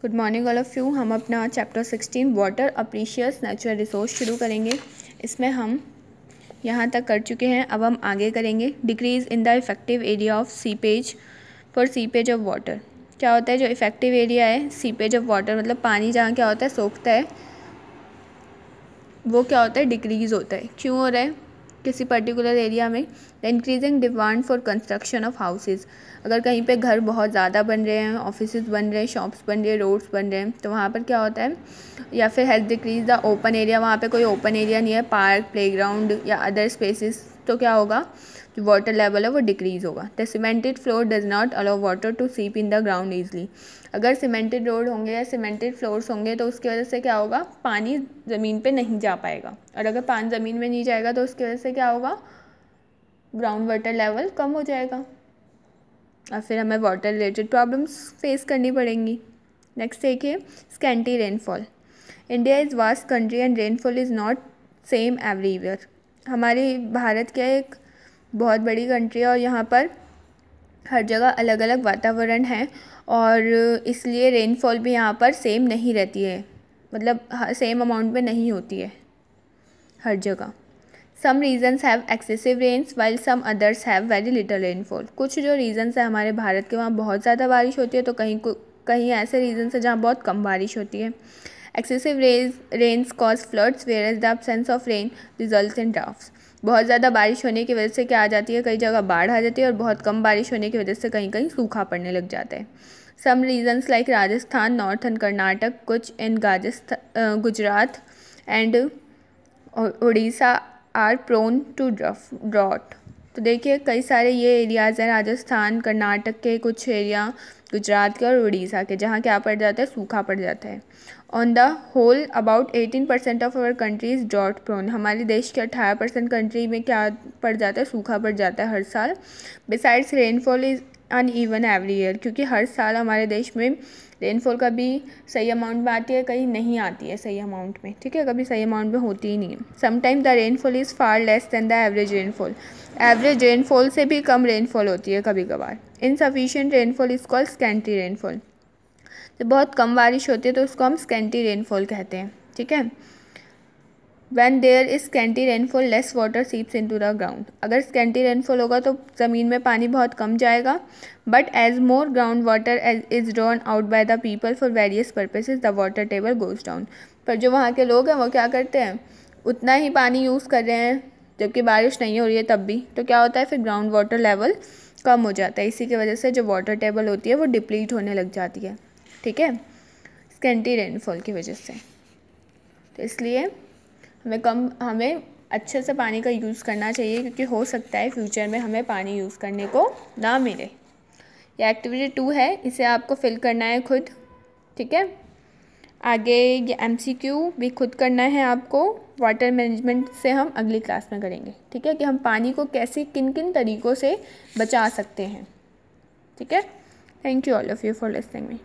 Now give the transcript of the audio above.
Good morning all of you. हम अपना chapter 16 water अ precious natural resource शुरू करेंगे। इसमें हम यहाँ तक कर चुके हैं, अब हम आगे करेंगे। Decrease in the effective area of seepage for seepage of water. क्या होता है जो इफेक्टिव एरिया है सीपेज ऑफ वाटर, मतलब पानी जहाँ क्या होता है सोखता है, वो क्या होता है डिक्रीज़ होता है। क्यों हो रहा है किसी पर्टिकुलर एरिया में? The increasing demand for construction of houses. अगर कहीं पे घर बहुत ज़्यादा बन रहे हैं, ऑफिसेज बन रहे हैं, शॉप्स बन रहे हैं, रोड्स बन रहे हैं, तो वहाँ पर क्या होता है, या फिर has decrease the open area, वहाँ पे कोई ओपन एरिया नहीं है, पार्क, प्लेग्राउंड या अदर स्पेसिस, तो क्या होगा जो वाटर लेवल है वो डिक्रीज़ होगा। The cemented floor does not allow water to seep in the ground easily. अगर सीमेंटेड रोड होंगे या सीमेंटेड फ्लोर्स होंगे तो उसकी वजह से क्या होगा, पानी ज़मीन पे नहीं जा पाएगा, और अगर पानी ज़मीन में नहीं जाएगा तो उसकी वजह से क्या होगा, ग्राउंड वाटर लेवल कम हो जाएगा और फिर हमें वाटर रिलेटेड प्रॉब्लम्स फेस करनी पड़ेंगी। नेक्स्ट देखिए, scanty rainfall. India is vast country and rainfall is not same everywhere. हमारी भारत क्या एक बहुत बड़ी कंट्री है और यहाँ पर हर जगह अलग अलग वातावरण है और इसलिए रेनफॉल भी यहाँ पर सेम नहीं रहती है, मतलब सेम अमाउंट में नहीं होती है हर जगह। Some regions have excessive rains while some others have very little rainfall. कुछ जो रीजन्स है हमारे भारत के, वहाँ बहुत ज़्यादा बारिश होती है, तो कहीं ऐसे रीजन्स है जहाँ बहुत कम बारिश होती है। Excessive rains cause floods whereas the absence of rain results in droughts. बहुत ज़्यादा बारिश होने की वजह से क्या आ जाती है, कई जगह बाढ़ आ जाती है, और बहुत कम बारिश होने की वजह से कहीं कहीं सूखा पड़ने लग जाता है। Some regions like Rajasthan, northern Karnataka, कुछ in Gujarat and Orissa are prone to drought. तो देखिए कई सारे ये एरियाज़ हैं, राजस्थान, कर्नाटक के कुछ एरिया, गुजरात के और उड़ीसा के, जहाँ क्या पड़ जाता है, सूखा पड़ जाता है। On the whole about 18% of our country is drought prone. हमारे देश के 18% कंट्री में क्या पड़ जाता है, सूखा पड़ जाता है हर साल। Besides rainfall is uneven every year, क्योंकि हर साल हमारे देश में रेनफॉल कभी सही अमाउंट में आती है, कहीं नहीं आती है सही अमाउंट में, ठीक है, कभी सही अमाउंट में होती ही नहीं है। Sometime the rainfall is far less than the average rainfall. Average rainfall से भी कम रेनफॉल होती है कभी कभार। Insufficient rainfall is called scanty rainfall. जब बहुत कम बारिश होती है तो उसको हम स्कैंटी रेनफॉल कहते हैं, ठीक है। When there is scanty rainfall, less water seeps into the ground. अगर scanty rainfall होगा तो ज़मीन में पानी बहुत कम जाएगा, but as more ground water is drawn out by the people for various purposes, the water table goes down. पर जो वहाँ के लोग हैं वो क्या करते हैं, उतना ही पानी यूज़ कर रहे हैं जबकि बारिश नहीं हो रही है तब भी, तो क्या होता है फिर ग्राउंड वाटर लेवल कम हो जाता है। इसी की वजह से जो वाटर टेबल होती है वो डिप्लीट होने लग जाती है, ठीक है, स्कैंटी रेनफॉल की वजह से। तो इसलिए हमें अच्छे से पानी का यूज़ करना चाहिए, क्योंकि हो सकता है फ्यूचर में हमें पानी यूज़ करने को ना मिले। ये एक्टिविटी 2 है, इसे आपको फिल करना है खुद, ठीक है। आगे ये MCQ भी खुद करना है आपको। वाटर मैनेजमेंट से हम अगली क्लास में करेंगे, ठीक है, कि हम पानी को कैसे किन किन तरीक़ों से बचा सकते हैं, ठीक है। Thank you all of you for listening me.